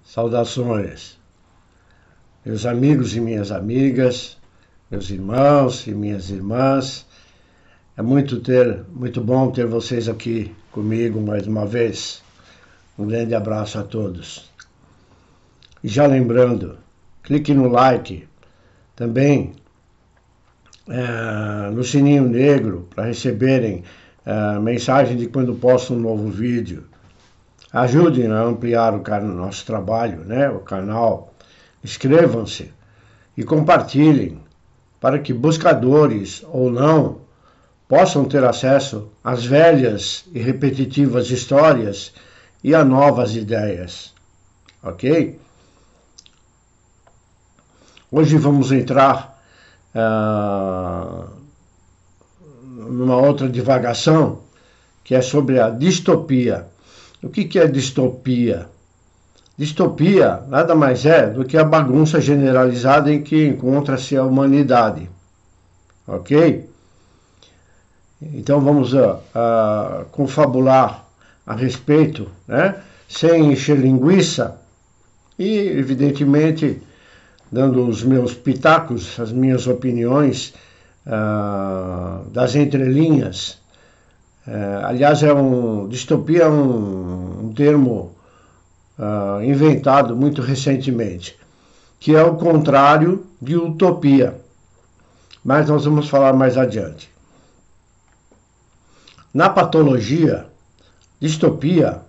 Saudações, meus amigos e minhas amigas, meus irmãos e minhas irmãs. É muito bom ter vocês aqui comigo mais uma vez. Um grande abraço a todos. E já lembrando, clique no like, também no sininho negro para receberem mensagem de quando posto um novo vídeo. Ajudem a ampliar o nosso trabalho, né? O canal. Inscrevam-se e compartilhem para que buscadores ou não possam ter acesso às velhas e repetitivas histórias e a novas ideias. Ok? Hoje vamos entrar numa outra divagação que é sobre a distopia. O que é distopia? Distopia nada mais é do que a bagunça generalizada em que encontra-se a humanidade. Ok? Então vamos confabular a respeito, né? Sem encher linguiça e, evidentemente, dando os meus pitacos, as minhas opiniões das entrelinhas. Aliás, distopia é um termo inventado muito recentemente, que é o contrário de utopia. Mas nós vamos falar mais adiante. Na patologia, distopia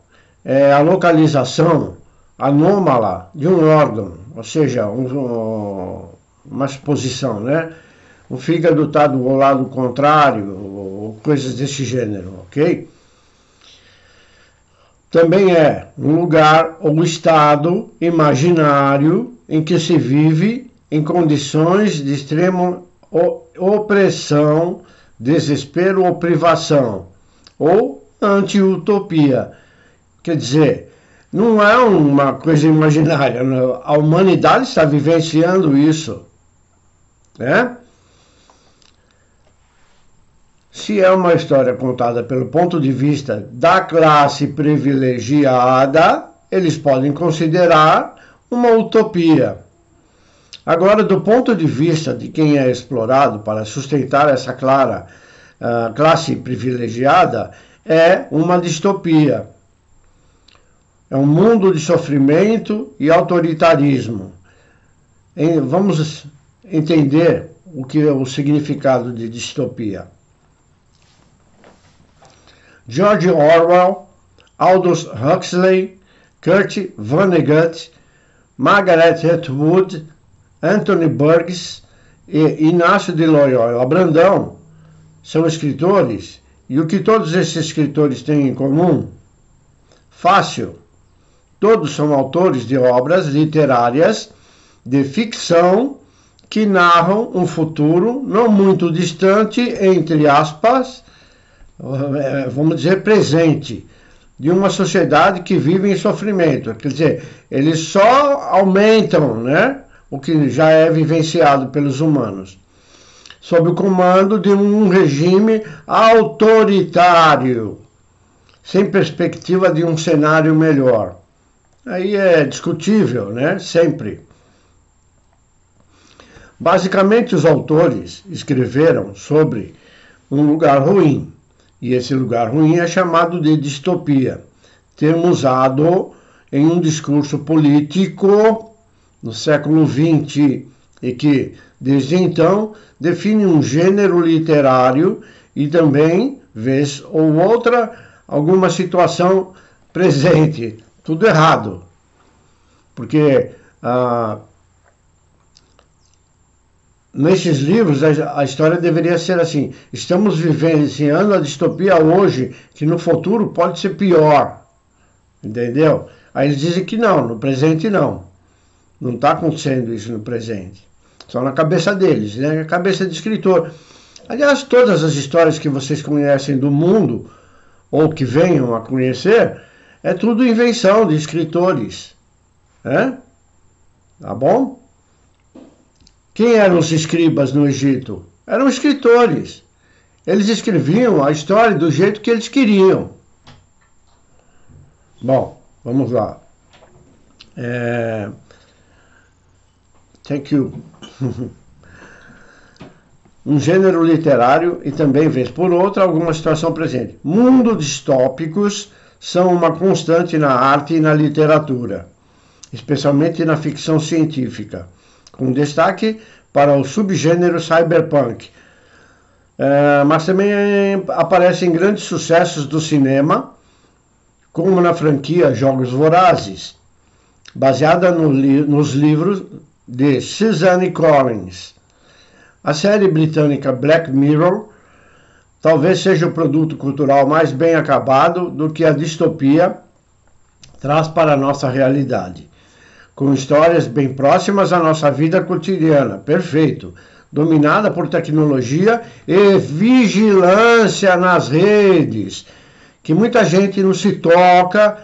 é a localização anômala de um órgão, ou seja, uma exposição, né? O fígado está do lado contrário, ou coisas desse gênero, ok? Também é um lugar ou estado imaginário em que se vive em condições de extrema opressão, desespero ou privação, ou anti-utopia. Quer dizer, não é uma coisa imaginária, a humanidade está vivenciando isso, né? Se é uma história contada pelo ponto de vista da classe privilegiada, eles podem considerar uma utopia. Agora, do ponto de vista de quem é explorado para sustentar essa classe privilegiada, é uma distopia. É um mundo de sofrimento e autoritarismo. Vamos entender o que é o significado de distopia. George Orwell, Aldous Huxley, Kurt Vonnegut, Margaret Atwood, Anthony Burgess e Inácio de Loyola Brandão são escritores, e o que todos esses escritores têm em comum? Fácil. Todos são autores de obras literárias de ficção que narram um futuro não muito distante, entre aspas, vamos dizer, presente, de uma sociedade que vive em sofrimento. Quer dizer, eles só aumentam, né, o que já é vivenciado pelos humanos, sob o comando de um regime autoritário, sem perspectiva de um cenário melhor. Aí é discutível, né, sempre. Basicamente, os autores escreveram sobre um lugar ruim, e esse lugar ruim é chamado de distopia, termo usado em um discurso político no século XX e que, desde então, define um gênero literário e também, vez ou outra, alguma situação presente. Tudo errado, porque nesses livros, a história deveria ser assim: estamos vivenciando a distopia hoje, que no futuro pode ser pior. Entendeu? Aí eles dizem que não, no presente não. Não está acontecendo isso no presente. Só na cabeça deles, né? Na cabeça de escritor. Aliás, todas as histórias que vocês conhecem do mundo, ou que venham a conhecer, é tudo invenção de escritores. Né? Tá bom? Quem eram os escribas no Egito? Eram escritores. Eles escreviam a história do jeito que eles queriam. Bom, vamos lá. Thank you. Um gênero literário e também, vez por outra, alguma situação presente. Mundos distópicos são uma constante na arte e na literatura, especialmente na ficção científica, com destaque para o subgênero cyberpunk. Mas também aparecem grandes sucessos do cinema, como na franquia Jogos Vorazes, baseada nos livros de Suzanne Collins. A série britânica Black Mirror talvez seja o produto cultural mais bem acabado do que a distopia traz para a nossa realidade, com histórias bem próximas à nossa vida cotidiana, perfeito, dominada por tecnologia e vigilância nas redes, que muita gente não se toca,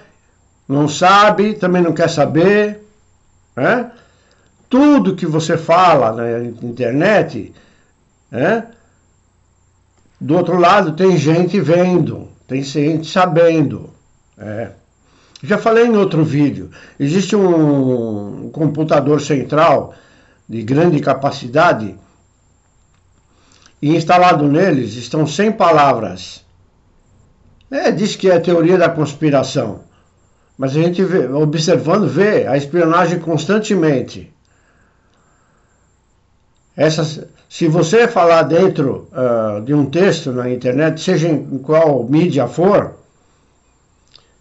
não sabe, também não quer saber, né? Tudo que você fala na internet, né? Do outro lado tem gente vendo, tem gente sabendo. Já falei em outro vídeo, existe um computador central de grande capacidade e instalado neles estão 100 palavras. Diz que é a teoria da conspiração, mas a gente observando vê a espionagem constantemente. Se você falar dentro de um texto na internet, seja em qual mídia for,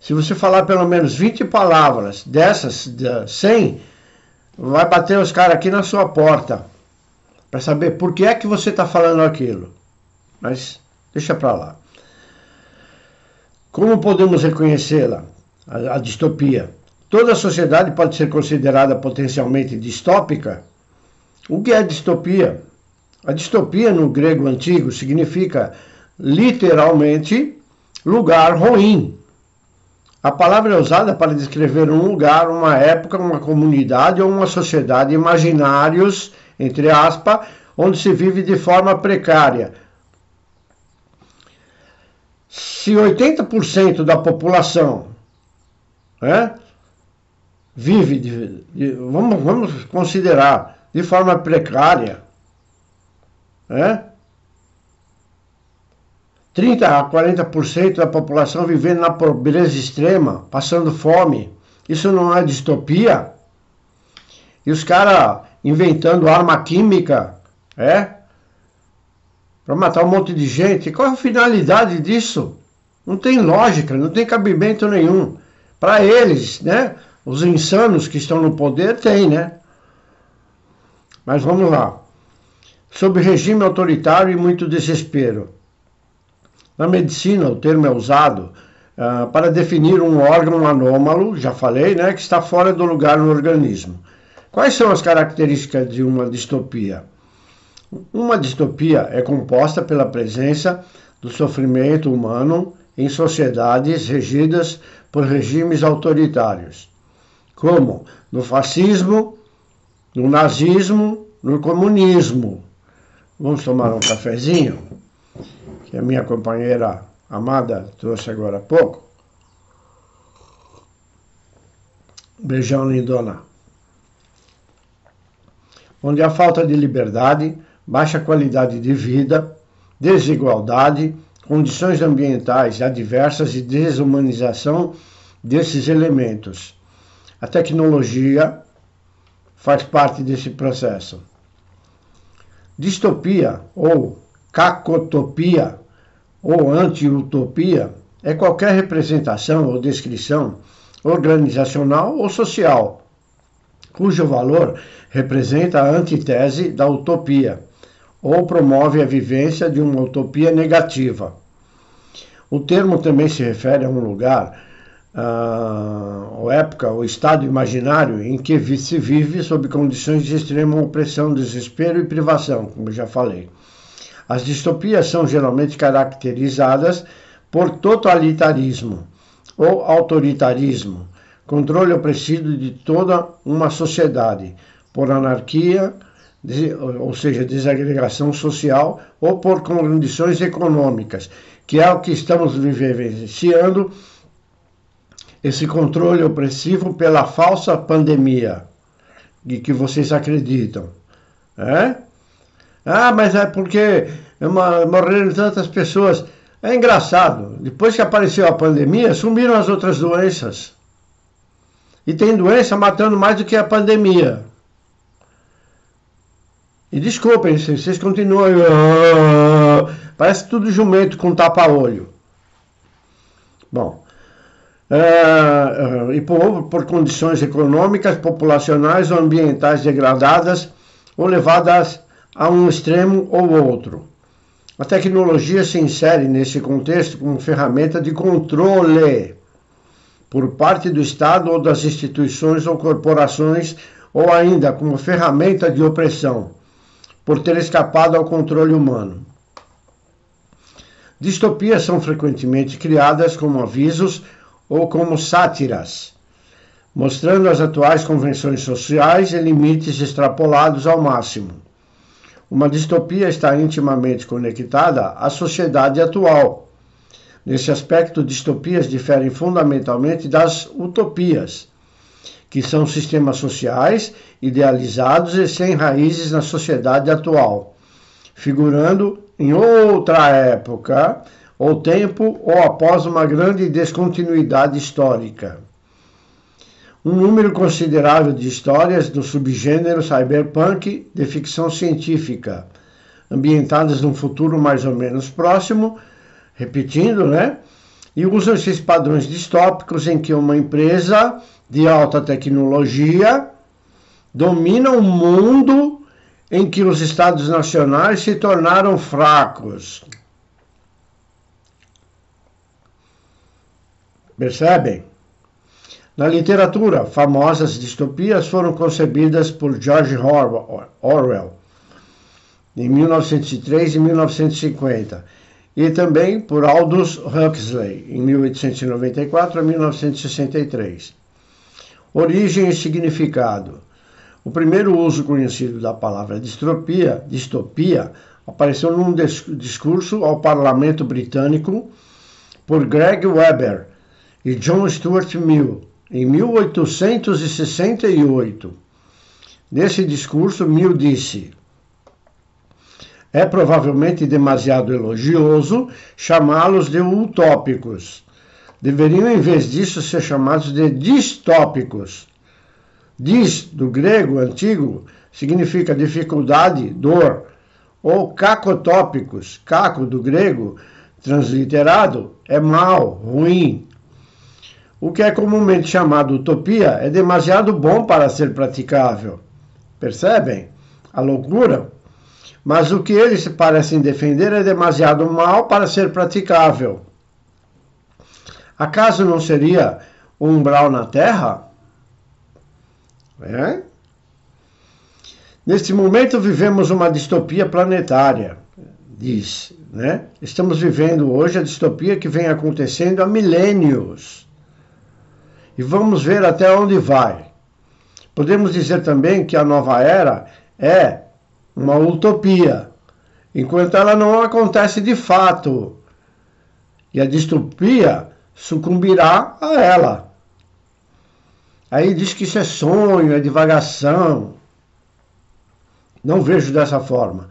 se você falar pelo menos 20 palavras dessas 100, vai bater os caras aqui na sua porta para saber por que é que você está falando aquilo. Mas deixa para lá. Como podemos reconhecê-la, a distopia? Toda sociedade pode ser considerada potencialmente distópica? O que é distopia? A distopia no grego antigo significa literalmente lugar ruim. A palavra é usada para descrever um lugar, uma época, uma comunidade ou uma sociedade imaginários, entre aspas, onde se vive de forma precária. Se 80% da população vive, vamos considerar, de forma precária, 30 a 40% da população vivendo na pobreza extrema, passando fome, isso não é distopia? E os caras inventando arma química, para matar um monte de gente, qual é a finalidade disso? Não tem lógica, não tem cabimento nenhum. Para eles, os insanos que estão no poder, tem, Mas vamos lá. Sob regime autoritário e muito desespero. Na medicina, o termo é usado para definir um órgão anômalo, já falei, que está fora do lugar no organismo. Quais são as características de uma distopia? Uma distopia é composta pela presença do sofrimento humano em sociedades regidas por regimes autoritários, como no fascismo, no nazismo, no comunismo. Vamos tomar um cafezinho, que a minha companheira amada trouxe agora há pouco. Beijão, lindona. Onde há falta de liberdade, baixa qualidade de vida, desigualdade, condições ambientais adversas e desumanização desses elementos. A tecnologia faz parte desse processo. Distopia ou cacotopia ou anti-utopia é qualquer representação ou descrição organizacional ou social, cujo valor representa a antítese da utopia ou promove a vivência de uma utopia negativa. O termo também se refere a um lugar, ou época, ou estado imaginário em que se vive sob condições de extrema opressão, desespero e privação, como eu já falei. As distopias são geralmente caracterizadas por totalitarismo ou autoritarismo, controle opressivo de toda uma sociedade, por anarquia, ou seja, desagregação social, ou por condições econômicas, que é o que estamos vivenciando esse controle opressivo pela falsa pandemia de que vocês acreditam. Mas é porque morreram tantas pessoas. É engraçado, depois que apareceu a pandemia, sumiram as outras doenças. E tem doença matando mais do que a pandemia. E desculpem, vocês continuam... Parece tudo jumento com tapa-olho. Bom, e por condições econômicas, populacionais ou ambientais degradadas ou levadas a um extremo ou outro. A tecnologia se insere nesse contexto como ferramenta de controle por parte do Estado ou das instituições ou corporações, ou ainda como ferramenta de opressão, por ter escapado ao controle humano. Distopias são frequentemente criadas como avisos ou como sátiras, mostrando as atuais convenções sociais e limites extrapolados ao máximo. Uma distopia está intimamente conectada à sociedade atual. Nesse aspecto, distopias diferem fundamentalmente das utopias, que são sistemas sociais idealizados e sem raízes na sociedade atual, figurando em outra época, ou tempo, ou após uma grande descontinuidade histórica. Um número considerável de histórias do subgênero cyberpunk de ficção científica, ambientadas num futuro mais ou menos próximo, repetindo, e usam esses padrões distópicos em que uma empresa de alta tecnologia domina um mundo em que os estados nacionais se tornaram fracos. Percebem? Na literatura, famosas distopias foram concebidas por George Orwell, em 1903 e 1950, e também por Aldous Huxley, em 1894 a 1963. Origem e significado. O primeiro uso conhecido da palavra distopia, apareceu num discurso ao Parlamento Britânico por Greg Weber e John Stuart Mill, em 1868. Nesse discurso, Mill disse: é provavelmente demasiado elogioso chamá-los de utópicos. Deveriam, em vez disso, ser chamados de distópicos. Dis, do grego antigo, significa dificuldade, dor. Ou cacotópicos, caco, do grego, transliterado, é mal, ruim. O que é comumente chamado utopia é demasiado bom para ser praticável. Percebem a loucura? Mas o que eles parecem defender é demasiado mal para ser praticável. Acaso não seria o umbral na Terra? Neste momento vivemos uma distopia planetária, diz. Estamos vivendo hoje a distopia que vem acontecendo há milênios. E vamos ver até onde vai. Podemos dizer também que a nova era é uma utopia, enquanto ela não acontece de fato. E a distopia sucumbirá a ela. Aí diz que isso é sonho, é divagação. Não vejo dessa forma.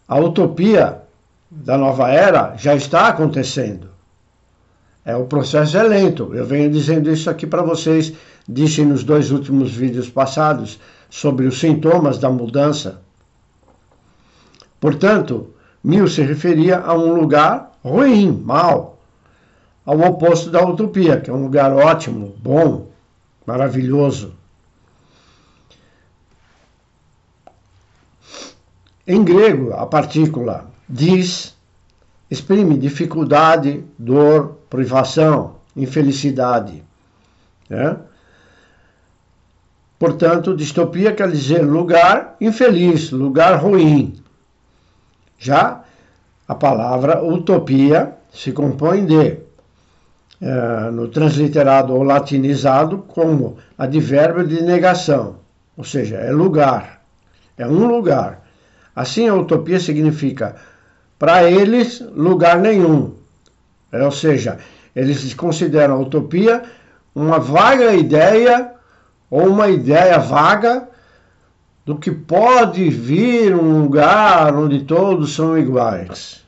A utopia da nova era já está acontecendo. O processo é lento. Eu venho dizendo isso aqui para vocês. Disse nos 2 últimos vídeos passados sobre os sintomas da mudança. Portanto, Mill se referia a um lugar ruim, mau, ao oposto da utopia, que é um lugar ótimo, bom, maravilhoso. Em grego, a partícula dis exprime dificuldade, dor, privação, infelicidade. Portanto, distopia quer dizer lugar infeliz, lugar ruim. Já a palavra utopia se compõe de, no transliterado ou latinizado, como advérbio de negação, ou seja, é lugar, é um lugar. Assim, a utopia significa, para eles, lugar nenhum. Ou seja, eles consideram a utopia uma vaga ideia ou uma ideia vaga do que pode vir um lugar onde todos são iguais.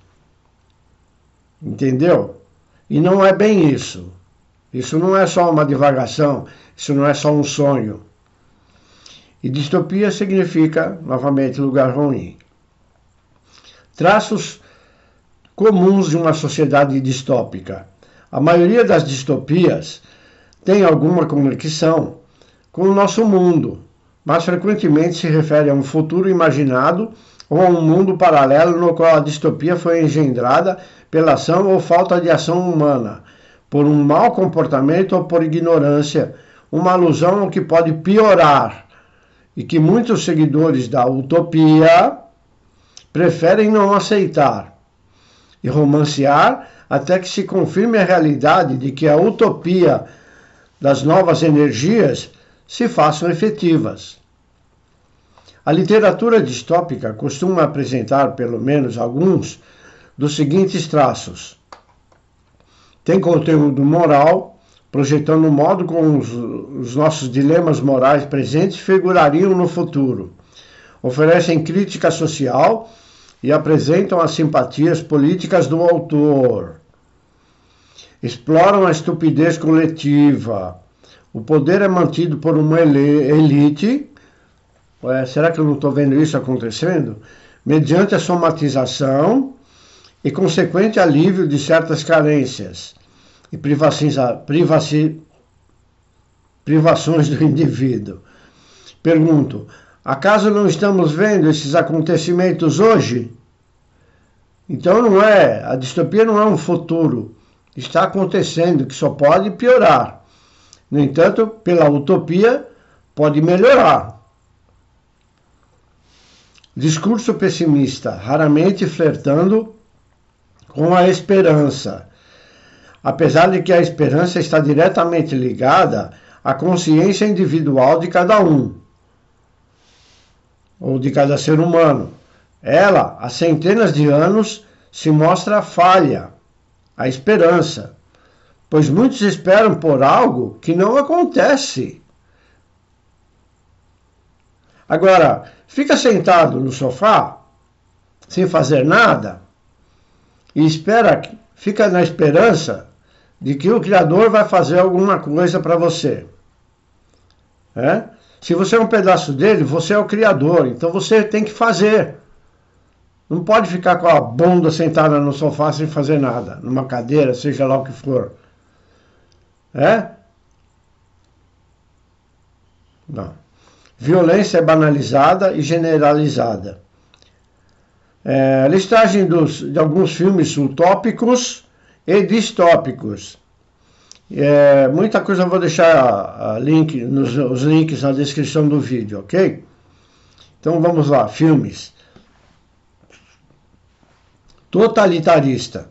Entendeu? E não é bem isso. Isso não é só uma divagação, isso não é só um sonho. E distopia significa, novamente, lugar ruim. Traços comuns de uma sociedade distópica. A maioria das distopias tem alguma conexão com o nosso mundo, mas frequentemente se refere a um futuro imaginado ou a um mundo paralelo no qual a distopia foi engendrada pela ação ou falta de ação humana, por um mau comportamento ou por ignorância, uma alusão ao que pode piorar e que muitos seguidores da utopia preferem não aceitar e romancear até que se confirme a realidade de que a utopia das novas energias se façam efetivas. A literatura distópica costuma apresentar pelo menos alguns dos seguintes traços. Tem conteúdo moral, projetando o modo como os nossos dilemas morais presentes figurariam no futuro. Oferecem crítica social e apresentam as simpatias políticas do autor. Exploram a estupidez coletiva. O poder é mantido por uma elite. Será que eu não estou vendo isso acontecendo? Mediante a somatização e consequente alívio de certas carências e privações do indivíduo. Pergunto, acaso não estamos vendo esses acontecimentos hoje? Então não é, a distopia não é um futuro, está acontecendo, que só pode piorar. No entanto, pela utopia, pode melhorar. Discurso pessimista, raramente flertando com a esperança. Apesar de que a esperança está diretamente ligada à consciência individual de cada um, ou de cada ser humano. Ela, há centenas de anos, se mostra falha, a esperança, pois muitos esperam por algo que não acontece. Agora, fica sentado no sofá, sem fazer nada, e fica na esperança de que o Criador vai fazer alguma coisa para você. Se você é um pedaço dele, você é o Criador, então você tem que fazer. Não pode ficar com a bunda sentada no sofá sem fazer nada, numa cadeira, seja lá o que for. Não. Violência é banalizada e generalizada. Listagem de alguns filmes utópicos e distópicos. Muita coisa eu vou deixar os links na descrição do vídeo, ok? Então vamos lá, filmes. Totalitarista.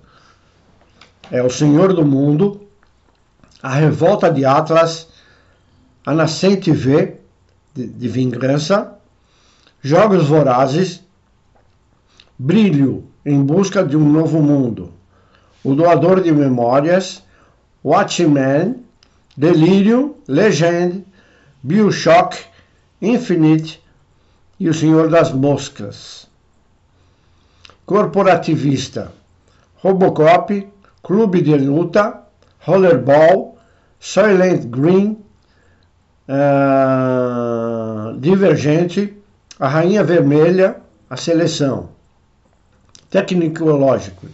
O Senhor do Mundo, A Revolta de Atlas, A Nascente V, de Vingança, Jogos Vorazes, Brilho, Em Busca de um Novo Mundo, O Doador de Memórias, Watchmen, Delírio, Legend, BioShock, Infinite e O Senhor das Moscas. Corporativista, Robocop, Clube de Luta, Rollerball, Soylent Green, Divergente, A Rainha Vermelha, A Seleção. Tecnológico,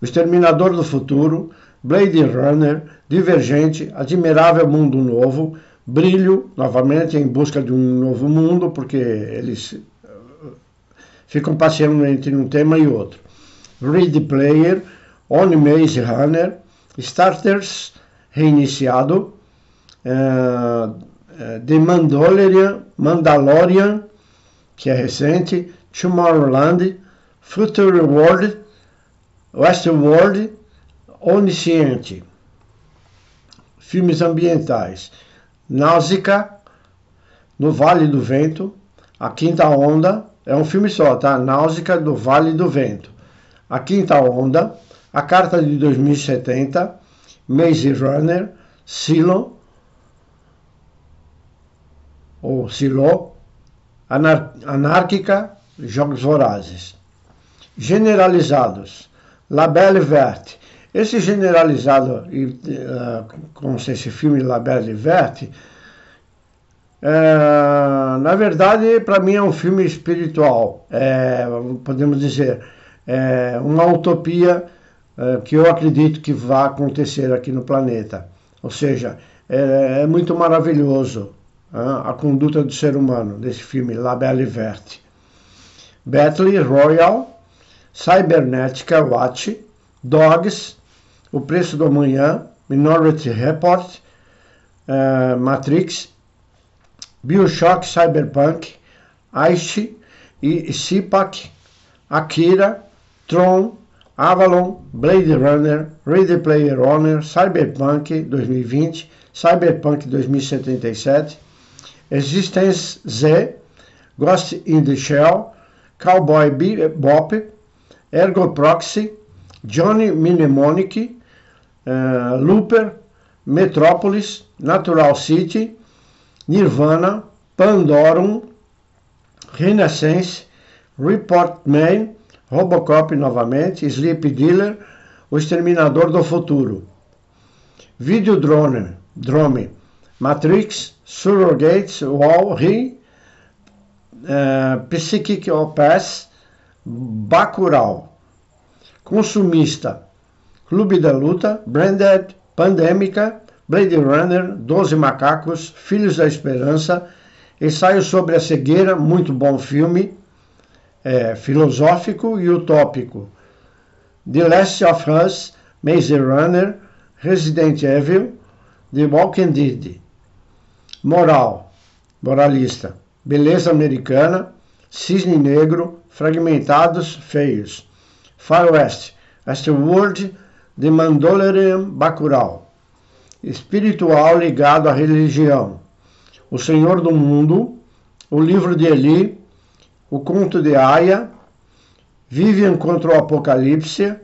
O Exterminador do Futuro, Blade Runner, Divergente, Admirável Mundo Novo, Brilho, novamente Em Busca de um Novo Mundo, porque eles ficam passeando entre um tema e outro. Ready Player, On Maze Runner, Starters, Reiniciado, The Mandalorian, que é recente, Tomorrowland, Future World, Westworld, Onisciente. Filmes ambientais. Náusea, No Vale do Vento, A Quinta Onda, é um filme só, tá? Náusea, do Vale do Vento. A Quinta Onda, A Carta de 2070, Maze Runner, Silo, ou Silo, Anárquica, Jogos Vorazes. Generalizados, La Belle Verte. Esse generalizado, como se esse filme La Belle Verte, na verdade, para mim é um filme espiritual, podemos dizer, uma utopia que eu acredito que vai acontecer aqui no planeta. Ou seja, é muito maravilhoso a conduta do ser humano, desse filme La Belle Verte. Battle Royale, Cybernética Watch, Dogs, O Preço do Amanhã, Minority Report, Matrix, BioShock Cyberpunk, Ice e Sipak, Akira, Tron, Avalon, Blade Runner, Ready Player One, Cyberpunk 2020, Cyberpunk 2077, Existence Z, Ghost in the Shell, Cowboy Bebop, Ergo Proxy, Johnny Mnemonic, Looper, Metropolis, Natural City, Nirvana, Pandorum, Renaissance, Report Man, Robocop novamente, Sleep Dealer, O Exterminador do Futuro. Videodrome, Matrix, Surrogates, Wall-E, Psychic Pass, Bacurau. Consumista, Clube da Luta, Branded, Pandêmica, Blade Runner, 12 Macacos, Filhos da Esperança, Ensaio sobre a Cegueira, muito bom filme, filosófico e utópico. The Last of Us, Maze Runner, Resident Evil, The Walking Dead. Moralista, Beleza Americana, Cisne Negro, Fragmentados, Feios. Far West, Westworld, The Mandalorian, Bacurau. Espiritual ligado à religião, O Senhor do Mundo, O Livro de Eli, O Conto de Aya, Vivian contra o Apocalipse,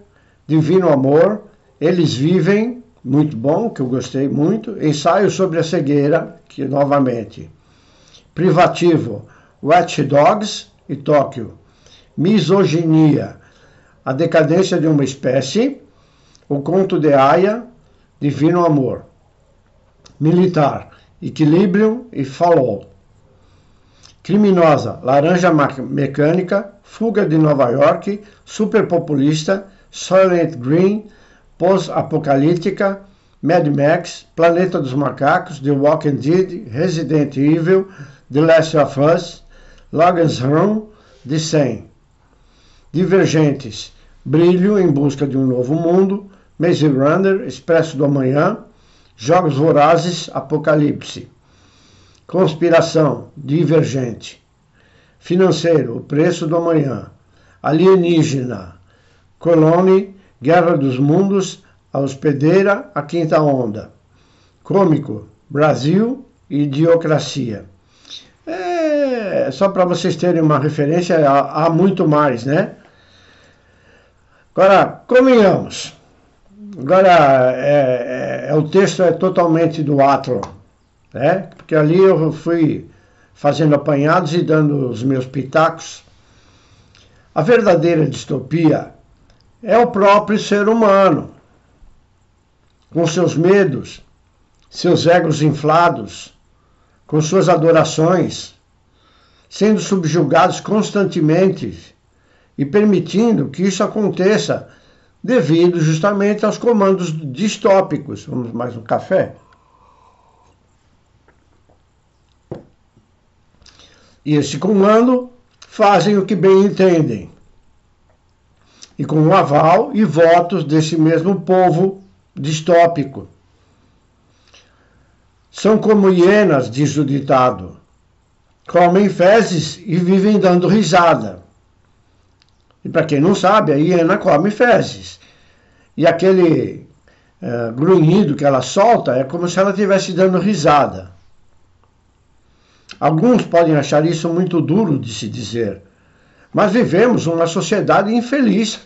Divino Amor, Eles Vivem, muito bom, que eu gostei muito, Ensaio sobre a Cegueira, que novamente, Privativo, Watch Dogs e Tóquio, Misoginia, A Decadência de uma Espécie, O Conto de Aya, Divino Amor. Militar, Equilibrium e Fallout. Criminosa, Laranja Mecânica, Fuga de Nova York, Superpopulista, Silent Green, Pós-Apocalíptica, Mad Max, Planeta dos Macacos, The Walking Dead, Resident Evil, The Last of Us, Logan's Run, The 100. Divergentes, Brilho em Busca de um Novo Mundo, Maze Runner, Expresso do Amanhã, Jogos Vorazes, Apocalipse. Conspiração, Divergente. Financeiro, O Preço do Amanhã. Alienígena, Colony, Guerra dos Mundos, A Hospedeira, A Quinta Onda. Cômico, Brasil e Idiocracia. Só para vocês terem uma referência, há muito mais, né? Agora, convenhamos. Agora, o texto é totalmente do Atlas, né? Porque ali eu fui fazendo apanhados e dando os meus pitacos. A verdadeira distopia é o próprio ser humano, com seus medos, seus egos inflados, com suas adorações, sendo subjugados constantemente e permitindo que isso aconteça devido justamente aos comandos distópicos. Vamos mais um café? E esse comando fazem o que bem entendem. E com o aval e votos desse mesmo povo distópico. São como hienas, diz o ditado. Comem fezes e vivem dando risada. E para quem não sabe, a hiena come fezes. E aquele grunhido que ela solta é como se ela estivesse dando risada. Alguns podem achar isso muito duro de se dizer, mas vivemos uma sociedade infeliz.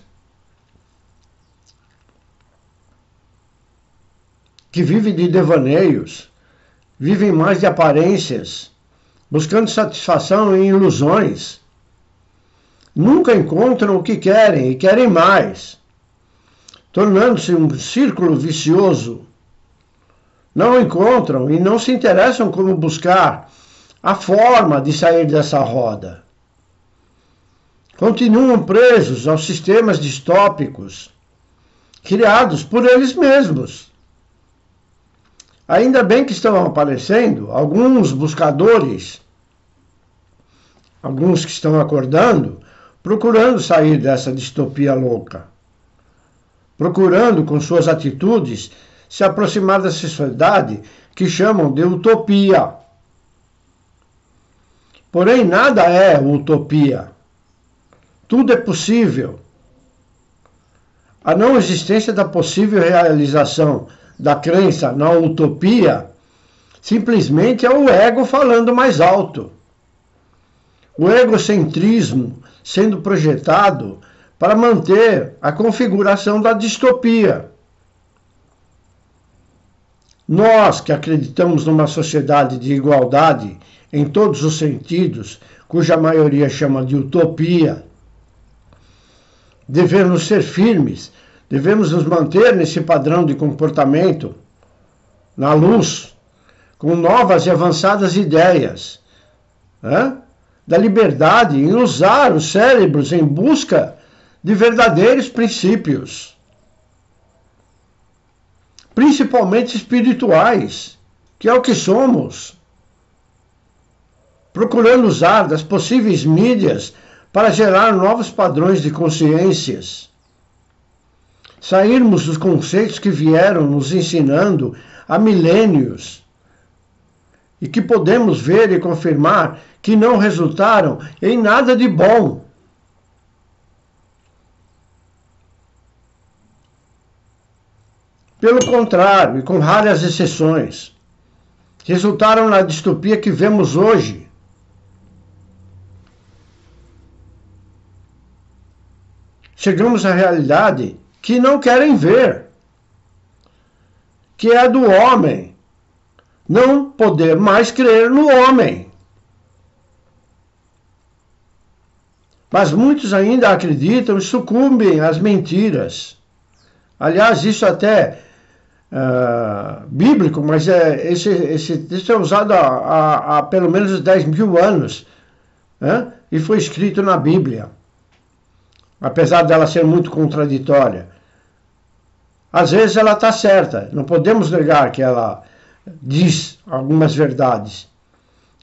que vivem de devaneios, vivem mais de aparências, buscando satisfação em ilusões. Nunca encontram o que querem e querem mais, tornando-se um círculo vicioso. Não encontram e não se interessam como buscar a forma de sair dessa roda. Continuam presos aos sistemas distópicos criados por eles mesmos. Ainda bem que estão aparecendo alguns buscadores, alguns que estão acordando, procurando sair dessa distopia louca, procurando com suas atitudes se aproximar da sociedade que chamam de utopia. Porém, nada é utopia. Tudo é possível. A não existência da possível realização da crença na utopia simplesmente é o ego falando mais alto. O egocentrismo sendo projetado para manter a configuração da distopia. Nós que acreditamos numa sociedade de igualdade em todos os sentidos, cuja maioria chama de utopia, devemos ser firmes, devemos nos manter nesse padrão de comportamento, na luz, com novas e avançadas ideias, da liberdade em usar os cérebros em busca de verdadeiros princípios, principalmente espirituais, que é o que somos, procurando usar das possíveis mídias para gerar novos padrões de consciências, sairmos dos conceitos que vieram nos ensinando há milênios e que podemos ver e confirmar que não resultaram em nada de bom. Pelo contrário, e com raras exceções, resultaram na distopia que vemos hoje. Chegamos à realidade que não querem ver, que é a do homem não poder mais crer no homem. Mas muitos ainda acreditam e sucumbem às mentiras. Aliás, isso até bíblico, mas isso é usado há pelo menos 10.000 anos, e foi escrito na Bíblia, apesar dela ser muito contraditória. Às vezes ela está certa, não podemos negar que ela diz algumas verdades.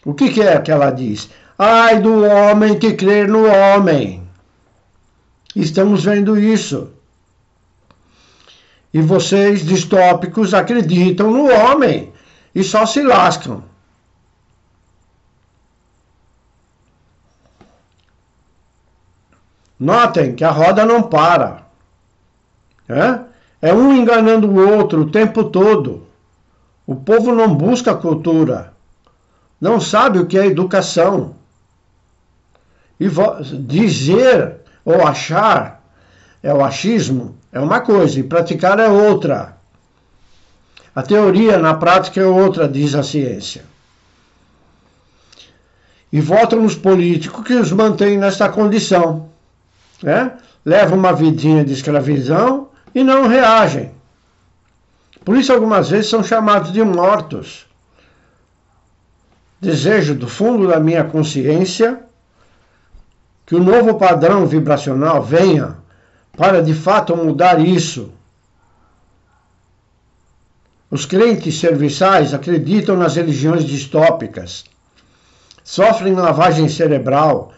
O que é que ela diz? Ai do homem que crer no homem. Estamos vendo isso. E vocês, distópicos, acreditam no homem e só se lascam. Notem que a roda não para. É um enganando o outro o tempo todo. O povo não busca cultura. Não sabe o que é educação. E dizer ou achar é o achismo, é uma coisa, e praticar é outra. A teoria na prática é outra, diz a ciência. E votam nos políticos que os mantêm nesta condição. Levam uma vidinha de escravidão e não reagem. Por isso algumas vezes são chamados de mortos. Desejo do fundo da minha consciência que o novo padrão vibracional venha para de fato mudar isso. Os crentes serviçais acreditam nas religiões distópicas, sofrem lavagem cerebral,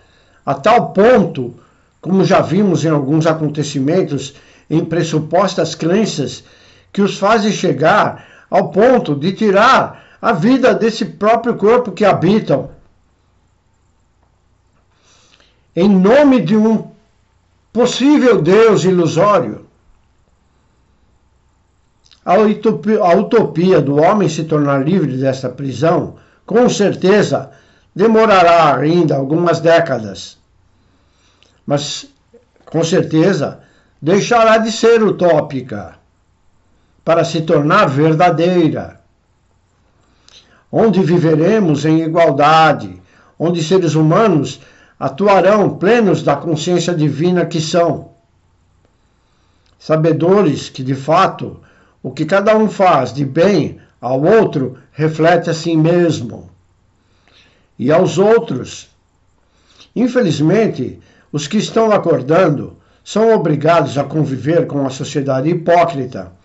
a tal ponto, como já vimos em alguns acontecimentos, em pressupostas crenças que os fazem chegar ao ponto de tirar a vida desse próprio corpo que habitam, em nome de um possível Deus ilusório. A utopia do homem se tornar livre desta prisão, com certeza, demorará ainda algumas décadas. Mas, com certeza, deixará de ser utópica. para se tornar verdadeira, onde viveremos em igualdade, onde seres humanos atuarão plenos da consciência divina que são, sabedores que, de fato, o que cada um faz de bem ao outro reflete a si mesmo e aos outros. Infelizmente, os que estão acordando são obrigados a conviver com a sociedade hipócrita.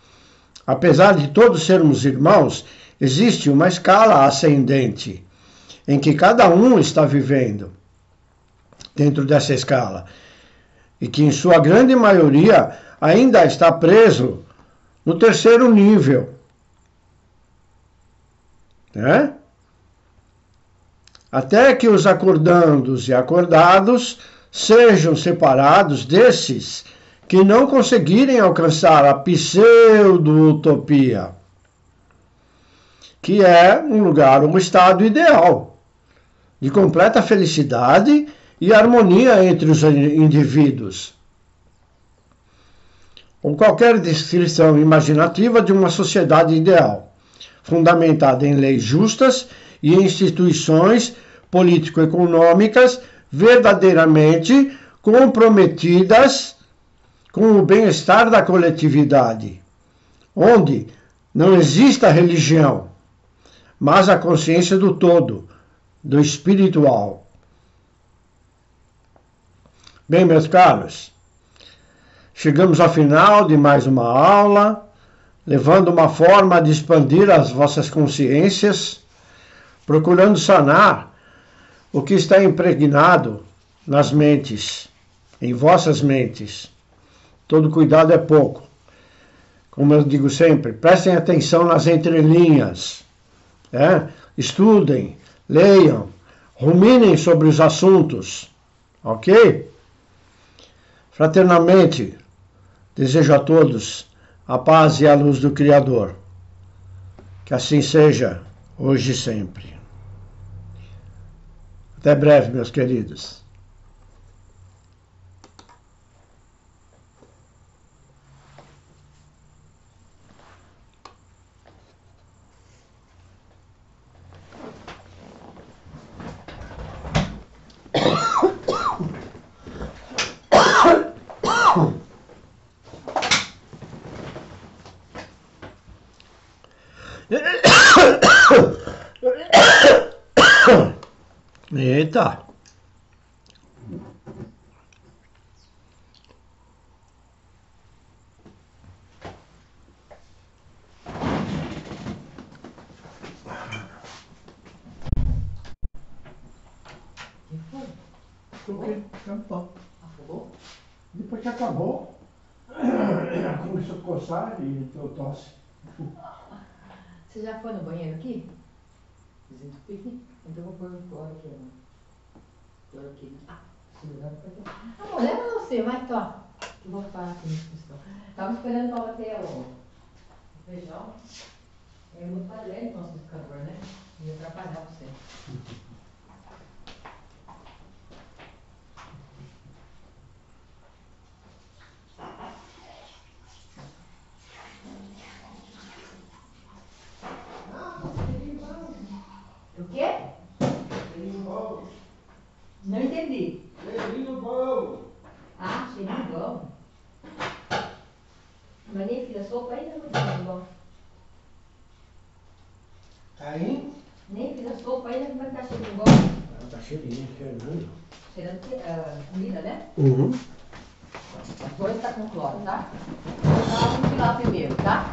Apesar de todos sermos irmãos, existe uma escala ascendente em que cada um está vivendo dentro dessa escala e que, em sua grande maioria, ainda está preso no terceiro nível, né? Até que os acordandos e acordados sejam separados desses que não conseguirem alcançar a pseudo-utopia, que é um lugar, um estado ideal, de completa felicidade e harmonia entre os indivíduos. Ou qualquer descrição imaginativa de uma sociedade ideal, fundamentada em leis justas e instituições político-econômicas verdadeiramente comprometidas com o bem-estar da coletividade, onde não exista religião, mas a consciência do todo, do espiritual. Bem, meus caros, chegamos ao final de mais uma aula, levando uma forma de expandir as vossas consciências, procurando sanar o que está impregnado nas mentes, em vossas mentes. Todo cuidado é pouco. Como eu digo sempre, prestem atenção nas entrelinhas, estudem, leiam, ruminem sobre os assuntos, ok? Fraternalmente, desejo a todos a paz e a luz do Criador. Que assim seja, hoje e sempre. Até breve, meus queridos. Eita! Acabou? Depois que acabou, começou a coçar e eu tosse. Você já foi no banheiro aqui? Desentupir? Então eu vou pôr o cloro aqui. Segurando pra cá. Amor, leva você, vai, tó. Que eu vou parar aqui nessa questão. Tava esperando pra bater o feijão. É muito barulhento o nosso liquidificador, né? Ia atrapalhar você. O quê? Não entendi. Cheirinho bom. Ah, cheirinho bom. Mas nem fiz a sopa ainda, não cheirinho bom. Aí? Nem fiz a sopa ainda, como é que tá cheirinho bom? Tá cheirinho, cheirando. Cheirando comida, né? Uhum. Depois tá com cloro, tá? Vou botar um lá primeiro, tá?